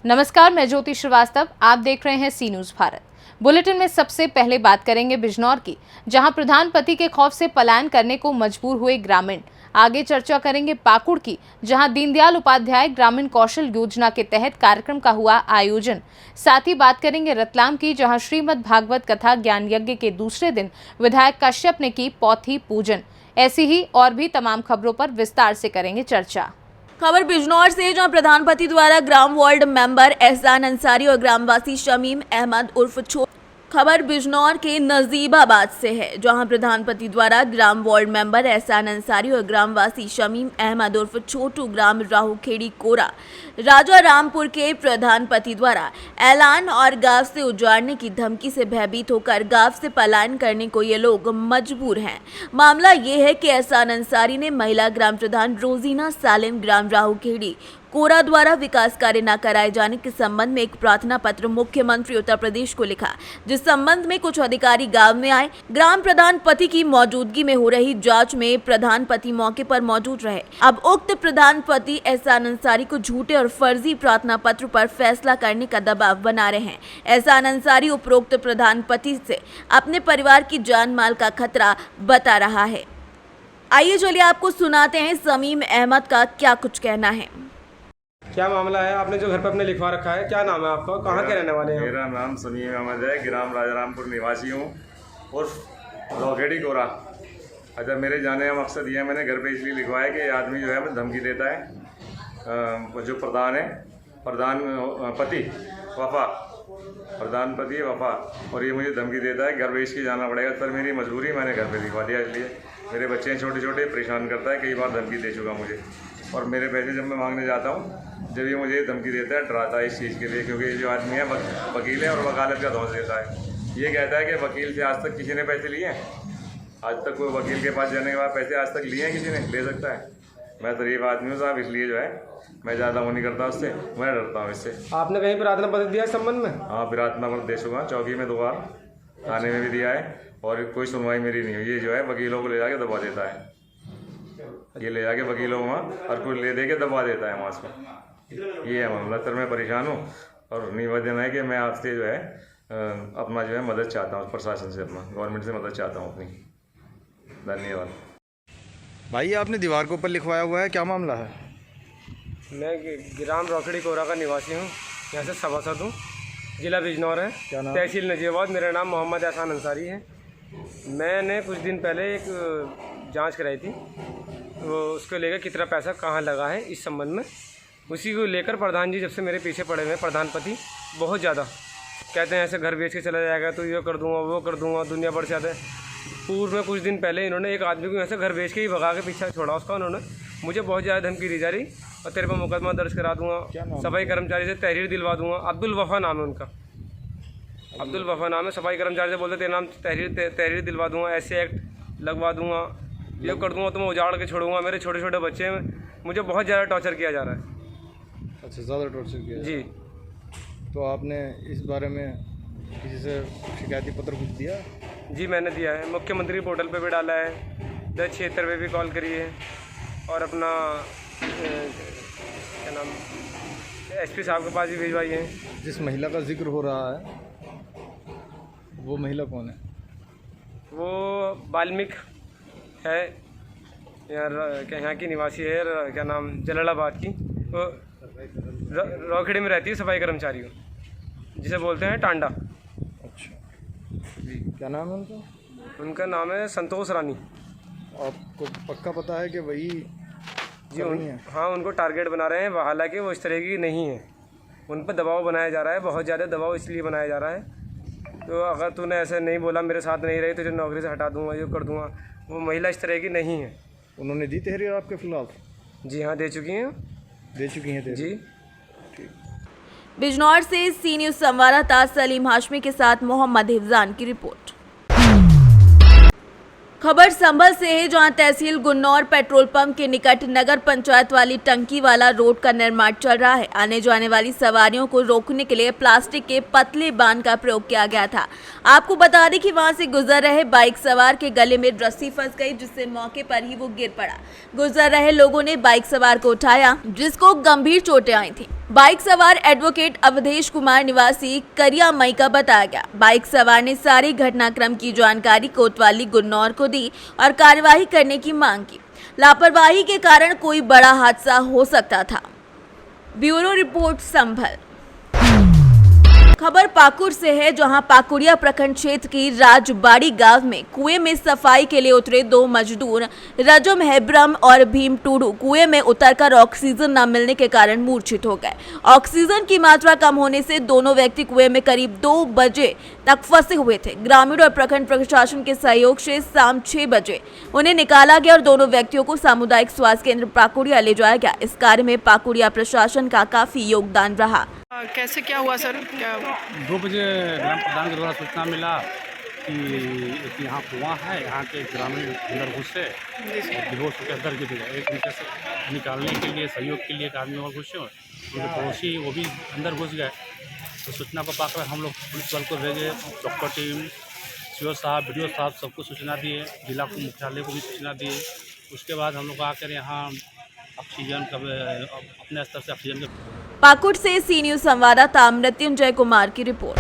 नमस्कार, मैं ज्योति श्रीवास्तव। आप देख रहे हैं सी न्यूज भारत। बुलेटिन में सबसे पहले बात करेंगे बिजनौर की, जहां प्रधान पति के खौफ से पलायन करने को मजबूर हुए ग्रामीण। आगे चर्चा करेंगे पाकुड़ की, जहां दीनदयाल उपाध्याय ग्रामीण कौशल योजना के तहत कार्यक्रम का हुआ आयोजन। साथ ही बात करेंगे रतलाम की, जहां श्रीमद् भागवत कथा ज्ञान यज्ञ के दूसरे दिन विधायक कश्यप ने की पौथी पूजन। ऐसी ही और भी तमाम खबरों पर विस्तार से करेंगे चर्चा। खबर बिजनौर से, जहां प्रधानपति द्वारा ग्राम वार्ड मेंबर एहसान अंसारी और ग्रामवासी शमीम अहमद उर्फ छोटू। खबर बिजनौर के नजीबाबाद से है, जहां प्रधानपति द्वारा ग्राम वार्ड मेंबर एहसान अंसारी और ग्रामवासी शमीम अहमद उर्फ छोटू ग्राम राहूखेड़ी कोरा राजा रामपुर के प्रधानपति द्वारा ऐलान और गांव से उजाड़ने की धमकी से भयभीत होकर गांव से पलायन करने को ये लोग मजबूर हैं। मामला ये है कि एहसान अंसारी ने महिला ग्राम प्रधान रोजीना सालिम ग्राम राहूखेड़ी कोरा द्वारा विकास कार्य न कराए जाने के संबंध में एक प्रार्थना पत्र मुख्यमंत्री उत्तर प्रदेश को लिखा, जिस संबंध में कुछ अधिकारी गांव में आए। ग्राम प्रधान पति की मौजूदगी में हो रही जांच में प्रधान पति मौके पर मौजूद रहे। अब उक्त प्रधान पति एहसान अंसारी को झूठे और फर्जी प्रार्थना पत्र पर फैसला करने का दबाव बना रहे हैं। एहसान अंसारी उपरोक्त प्रधान पति से अपने परिवार की जान माल का खतरा बता रहा है। आइए चलिए आपको सुनाते हैं शमीम अहमद का क्या कुछ कहना है। क्या मामला है? आपने जो घर पर अपने लिखवा रखा है, क्या नाम है आपका, कहाँ के रहने वाले हैं? मेरा नाम शमीम अहमद है, ग्राम राजारामपुर निवासी हूँ और राहूखेड़ी कोरा। अच्छा, मेरे जाने का मकसद ये है, मैंने घर पे इसलिए लिखवाया कि आदमी जो है हमें धमकी देता है। जो प्रधान है, प्रधानपति वफा, और ये मुझे धमकी देता है घर बेच के जाना पड़ेगा। सर, मेरी मजबूरी, मैंने घर पे लिखवा दिया। इसलिए मेरे बच्चे हैं छोटे छोटे, परेशान करता है, कई बार धमकी दे चुका मुझे। और मेरे पैसे जब मैं मांगने जाता हूँ, जब ये मुझे धमकी देता है, डराता है इस चीज़ के लिए, क्योंकि ये जो आदमी है वकील है और वकालत का धौंस देता है। ये कहता है कि वकील से आज तक किसी ने पैसे लिए हैं? आज तक कोई वकील के पास जाने के बाद पैसे आज तक लिए हैं किसी ने? ले सकता है? मैं शरीफ आदमी हूँ साहब, इसलिए जो है मैं ज़्यादा वो नहीं करता उससे, मैं डरता हूँ इससे। आपने कहीं प्रार्थना पत्र दिया इस संबंध में? हाँ, प्रार्थना पत्र दे चुका, चौकी में 2 बार, थाने में भी दिया है, और कोई सुनवाई मेरी नहीं हुई। ये जो है वकीलों को ले जाके दबा देता है, ये ले जाके वकीलों को वहाँ और कोई ले दे के दबा देता है वहाँ से। ये है मामला। सर, मैं परेशान हूँ और निवेदन है कि मैं आपसे जो है अपना जो है मदद चाहता हूँ, प्रशासन से, अपना गवर्नमेंट से मदद चाहता हूँ अपनी। धन्यवाद। भाई, आपने दीवार के ऊपर लिखवाया हुआ है, क्या मामला है? मैं ग्राम राहूखेड़ी कोरा का निवासी हूँ, यहाँ से सभासद हूँ, जिला बिजनौर है, तहसील नजीबाबाद। मेरा नाम मोहम्मद एहसान अंसारी है। मैंने कुछ दिन पहले एक जांच कराई थी, वो उसको लेकर कितना पैसा कहाँ लगा है इस संबंध में, उसी को लेकर प्रधान जी जब से मेरे पीछे पड़े हुए हैं, प्रधानपति बहुत ज़्यादा कहते हैं ऐसे घर बेच के चला जाएगा तो ये कर दूंगा, वो कर दूंगा, दुनिया भर से आते हैं। पूर्व में कुछ दिन पहले इन्होंने एक आदमी को ऐसे घर बेच के ही भगा के पीछे छोड़ा उसका। उन्होंने मुझे बहुत ज़्यादा धमकी दी जा रही, और तेरे पर मुकदमा दर्ज करा दूंगा, सफाई कर्मचारी से तहरीर दिलवा दूंगा। अब्दुल वफा नाम है उनका, अब्दुल वफा नाम है। सफाई कर्मचारी से बोलते तेरे नाम तहरीर दिलवा दूंगा, ऐसे एक्ट लगवा दूंगा, ये कर दूंगा, तो मैं उजाड़ के छोड़ूंगा। मेरे छोटे छोटे बच्चे हैं, मुझे बहुत ज़्यादा टॉर्चर किया जा रहा है। अच्छा, ज़्यादा टॉर्चर किया जी। तो आपने इस बारे में किसी से शिकायती पत्र कुछ दिया? जी, मैंने दिया है, मुख्यमंत्री पोर्टल पे भी डाला है, 10 क्षेत्र पे भी कॉल करी है, और अपना क्या नाम SP साहब के पास भी भिजवाई है। जिस महिला का जिक्र हो रहा है, वो महिला कौन है? वो वाल्मीक है, यहाँ की निवासी है, क्या नाम, जलालाबाद की। वो राहूखेड़ी में रहती है, सफाई कर्मचारी हो, जिसे बोलते हैं टांडा। अच्छा जी, क्या नाम है उनका? उनका नाम है संतोष रानी। आपको पक्का पता है कि वही जी? हाँ, उनको टारगेट बना रहे हैं, हालांकि वो इस तरह की नहीं है। उन पर दबाव बनाया जा रहा है, बहुत ज़्यादा दबाव इसलिए बनाया जा रहा है, तो अगर तूने ऐसे नहीं बोला, मेरे साथ नहीं रही, तुझे नौकरी से हटा दूंगा, ये कर दूंगा। वो महिला इस तरह की नहीं है। उन्होंने दी तहरीर आपके खिलाफ? जी हाँ, दे चुकी हैं तहरीर जी। बिजनौर से सी न्यूज संवाददाता सलीम हाशमी के साथ मोहम्मद हिफजान की रिपोर्ट। खबर संभल से है, जहां तहसील गुन्नौर पेट्रोल पंप के निकट नगर पंचायत वाली टंकी वाला रोड का निर्माण चल रहा है। आने जाने वाली सवारियों को रोकने के लिए प्लास्टिक के पतले बांध का प्रयोग किया गया था। आपको बता दें कि वहां से गुजर रहे बाइक सवार के गले में रस्सी फंस गई, जिससे मौके पर ही वो गिर पड़ा। गुजर रहे लोगों ने बाइक सवार को उठाया, जिसको गंभीर चोटें आई थी। बाइक सवार एडवोकेट अवधेश कुमार निवासी करिया मई का बताया गया। बाइक सवार ने सारे घटनाक्रम की जानकारी कोतवाली गुन्नौर को दी और कार्यवाही करने की मांग की। लापरवाही के कारण कोई बड़ा हादसा हो सकता था। ब्यूरो रिपोर्ट संभल। खबर पाकुड़ से है, जहां पाकुड़िया प्रखंड क्षेत्र की राजबाड़ी गांव में कुएं में सफाई के लिए उतरे दो मजदूर रजम हेब्रम और भीम टूडू कुएं में उतरकर ऑक्सीजन न मिलने के कारण मूर्छित हो गए। ऑक्सीजन की मात्रा कम होने से दोनों व्यक्ति कुएं में करीब 2 बजे तक फंसे हुए थे। ग्रामीण और प्रखंड प्रशासन के सहयोग से शाम 6 बजे उन्हें निकाला गया और दोनों व्यक्तियों को सामुदायिक स्वास्थ्य केंद्र पाकुड़िया ले जाया गया। इस कार्य में पाकुड़िया प्रशासन का काफी योगदान रहा। कैसे क्या हुआ सर? क्या 2 बजे ग्राम प्रधान के द्वारा सूचना मिला कि एक यहाँ कुआं है, यहाँ के ग्रामीण अंदर घुसे बेहोश होकर अंदर गिर गए। एक नीचे से निकालने के लिए सहयोग के लिए एक आदमी और घुसे, उनके पड़ोसी वो भी अंदर घुस गए। तो सूचना को पाकर हम लोग पुलिस बल को भेजे, डॉक्टर टीम, सीओ साहब, बीडीओ साहब सबको सूचना दिए, जिला मुख्यालय को भी सूचना दिए। उसके बाद हम लोग आकर यहाँ ऑक्सीजन अपने स्तर से ऑक्सीजन के। पाकुड़ से सी न्यूज संवाददाता मृत्युंजय कुमार की रिपोर्ट।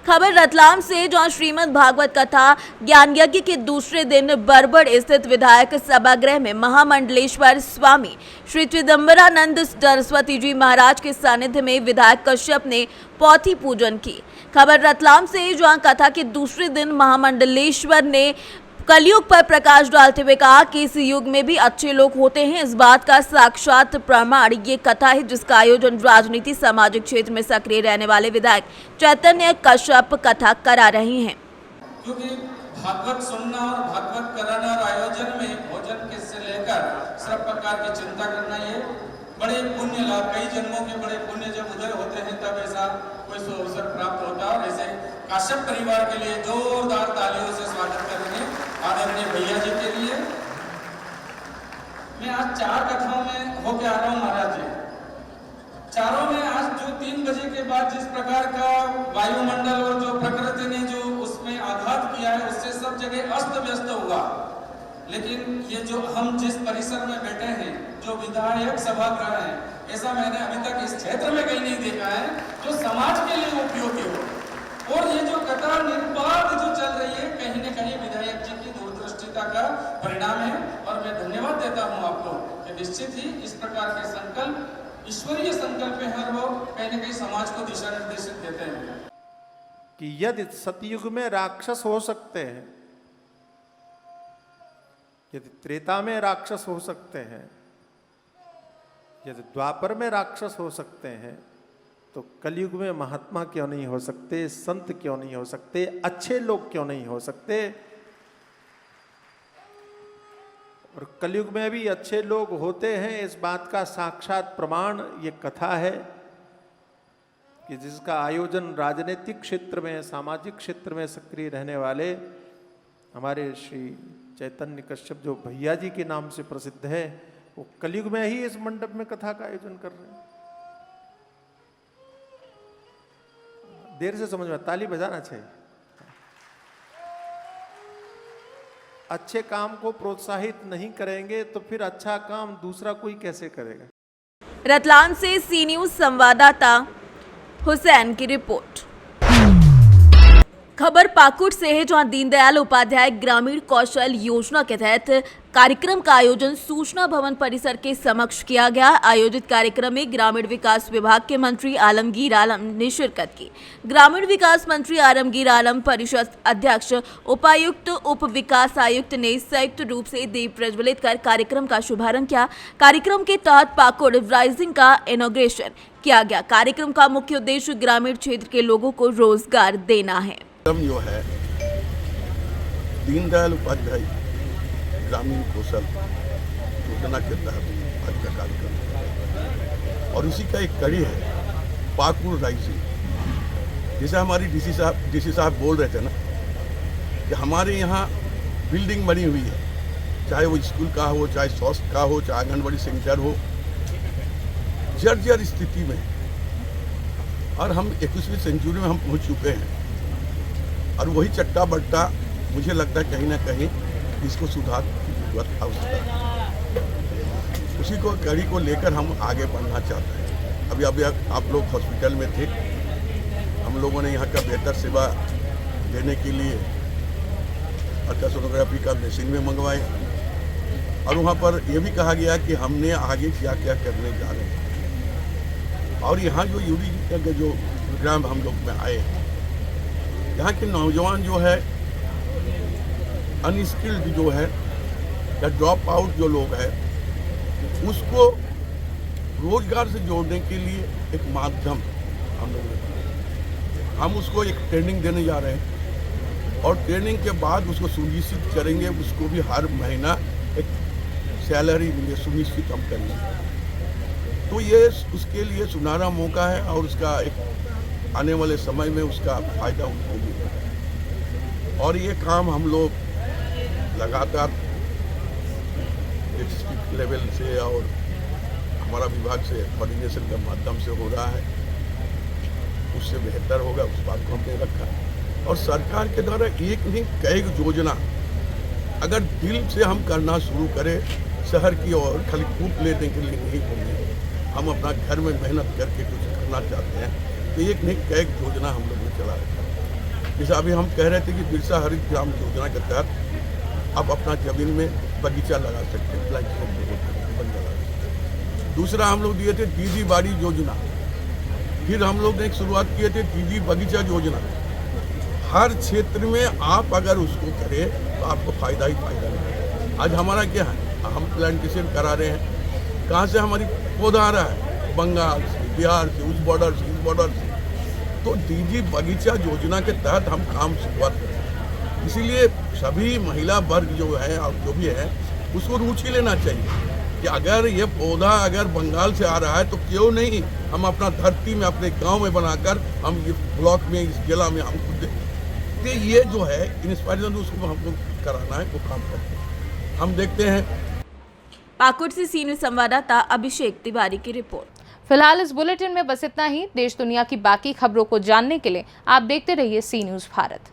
खबर रतलाम से, जहां श्रीमद् भागवत कथा ज्ञान यज्ञ के दूसरे दिन बरबड़ स्थित विधायक सभागृह में महामंडलेश्वर स्वामी श्री चिदम्बरानंद सरस्वती जी महाराज के सानिध्य में विधायक कश्यप ने पौथी पूजन की। खबर रतलाम से, जहां कथा के दूसरे दिन महामंडलेश्वर ने कलयुग पर प्रकाश डालते हुए कहा कि इस युग में भी अच्छे लोग होते हैं। इस बात का साक्षात प्रमाण ये कथा है, जिसका आयोजन राजनीति सामाजिक क्षेत्र में सक्रिय रहने वाले विधायक चैतन्य कश्यप कथा करा रहे हैं। क्योंकि भागवत सुनना और भागवत कराना और आयोजन में भोजन के से लेकर सब प्रकार की चिंता करना, ये बड़े पुण्य लाभ, कई जन्मों के बड़े पुण्य जब उदय होते हैं तब ऐसा कोई अवसर प्राप्त होता है। और ऐसे कश्यप परिवार के लिए जोरदार तालियों से स्वागत करेंगे आदरणीय भैया जी के लिए। मैं आज 4 कथाओं में होके आ रहा हूँ महाराज जी। चारों में आज जो 3 बजे के बाद जिस प्रकार का वायुमंडल और जो प्रकृति ने जो उसमें आघात किया है, उससे सब जगह अस्त व्यस्त हुआ। लेकिन ये जो हम जिस परिसर में बैठे हैं, जो विधायक सभागृह है, ऐसा मैंने अभी तक इस क्षेत्र में कहीं नहीं देखा है जो समाज के लिए उपयोगी हो। और ये जो कथा निर्बाध जो चल रही है, कहीं न कहीं विधायक जी की दूरदृष्टिता का परिणाम है। और मैं धन्यवाद देता हूँ आपको कि निश्चित ही इस प्रकार के संकल्प ईश्वरीय संकल्प है और वो कहीं न कहीं समाज को दिशा निर्देशित देते हैं कि यदि सतयुग में राक्षस हो सकते हैं, यदि त्रेता में राक्षस हो सकते हैं, यदि द्वापर में राक्षस हो सकते हैं, तो कलयुग में महात्मा क्यों नहीं हो सकते, संत क्यों नहीं हो सकते, अच्छे लोग क्यों नहीं हो सकते। और कलयुग में भी अच्छे लोग होते हैं, इस बात का साक्षात प्रमाण ये कथा है कि जिसका आयोजन राजनीतिक क्षेत्र में, सामाजिक क्षेत्र में सक्रिय रहने वाले हमारे श्री चैतन्य कश्यप जो भैया जी के नाम से प्रसिद्ध है, वो कलयुग में ही इस मंडप में कथा का आयोजन कर रहे हैं। देर से समझ में, ताली बजाना चाहिए। अच्छे काम को प्रोत्साहित नहीं करेंगे तो फिर अच्छा काम दूसरा कोई कैसे करेगा। रतलाम से सी न्यूज संवाददाता हुसैन की रिपोर्ट। खबर पाकुड़ से है, जहां दीनदयाल उपाध्याय ग्रामीण कौशल योजना के तहत कार्यक्रम का आयोजन सूचना भवन परिसर के समक्ष किया गया। आयोजित कार्यक्रम में ग्रामीण विकास विभाग के मंत्री आलमगीर आलम ने शिरकत की। ग्रामीण विकास मंत्री आलमगीर आलम, परिषद अध्यक्ष, उपायुक्त, उप विकास आयुक्त ने संयुक्त रूप से दीप प्रज्वलित कर कार्यक्रम का शुभारंभ किया। कार्यक्रम के तहत पाकुड़ राइजिंग का इनॉग्रेशन किया गया। कार्यक्रम का मुख्य उद्देश्य ग्रामीण क्षेत्र के लोगों को रोजगार देना है। जो है दीनदयाल उपाध्याय ग्रामीण कौशल योजना के तहत आज का कार्यक्रम है और इसी का एक कड़ी है पाकुड़ राइजिंग। जैसे हमारी डीसी साहब बोल रहे थे ना कि हमारे यहाँ बिल्डिंग बनी हुई है, चाहे वो स्कूल का हो, चाहे स्वास्थ्य का हो, चाहे आंगनबाड़ी सेंटर हो, जर्जर स्थिति में, और हम 21वीं सेंचुरी में हम पहुँच चुके हैं। और वही चट्टा बट्टा मुझे लगता है कहीं ना कहीं इसको सुधार की जरूरत आवश्यकता है। उसी को कड़ी को लेकर हम आगे बढ़ना चाहते हैं। अभी आप लोग हॉस्पिटल में थे, हम लोगों ने यहाँ का बेहतर सेवा देने के लिए अल्ट्रासोनोग्राफी का मशीन में मंगवाए और वहाँ पर यह भी कहा गया कि हमने आगे क्या क्या करने जा रहे हैं। और यहाँ जो यूडी का जो प्रोग्राम हम लोग में आए, यहाँ के नौजवान जो है अनस्किल्ड जो है या ड्रॉप आउट जो लोग हैं, उसको रोजगार से जोड़ने के लिए एक माध्यम हम लोग ने बनाया। हम उसको एक ट्रेनिंग देने जा रहे हैं और ट्रेनिंग के बाद उसको सुनिश्चित करेंगे, उसको भी हर महीना एक सैलरी मिले सुनिश्चित हम करेंगे। तो ये उसके लिए सुनहरा मौका है और उसका एक आने वाले समय में उसका फायदा उनको मिलेगा। और ये काम हम लोग लगातार डिस्ट्रिक्ट लेवल से और हमारा विभाग से कोऑर्डिनेशन के माध्यम से हो रहा है, उससे बेहतर होगा उस बात को हमने रखा। और सरकार के द्वारा एक नहीं कई योजना अगर दिल से हम करना शुरू करें, शहर की ओर खाली कूप लेने के लिए नहीं होंगे, हम अपना घर में मेहनत करके कुछ करना चाहते हैं, तो एक नहीं कई योजना हम लोग ने चला रखा है। जैसे अभी हम कह रहे थे कि बिरसा हरित ग्राम योजना के तहत आप अपना जमीन में बगीचा लगा सकते हैं, बन लगा सकते हैं। दूसरा हम लोग दिए थे दीदी बाड़ी योजना, फिर हम लोग ने एक शुरुआत किए थे दीदी बगीचा योजना। हर क्षेत्र में आप अगर उसको करें तो आपको फायदा ही फायदा मिलेगा। आज हमारा क्या है, हम प्लांटेशन करा रहे हैं, कहाँ से हमारी पौधा आ रहा है, बंगाल से, बिहार से, उस बॉर्डर से, इस बॉर्डर से। तो दीदी बगीचा योजना के तहत हम काम शुरुआत करें। इसीलिए सभी महिला वर्ग जो है और जो भी है उसको रुचि लेना चाहिए कि अगर ये पौधा अगर बंगाल से आ रहा है तो क्यों नहीं हम अपना धरती में अपने गांव में बनाकर हम ये ब्लॉक में इस जिला में हम खुद तो ये जो है इंस्पायरेशन उसको हमको कराना है, वो काम करते हैं। हम देखते हैं। पाकुड़ से सी न्यूज़ संवाददाता अभिषेक तिवारी की रिपोर्ट। फिलहाल इस बुलेटिन में बस इतना ही। देश दुनिया की बाकी खबरों को जानने के लिए आप देखते रहिए सी न्यूज़ भारत।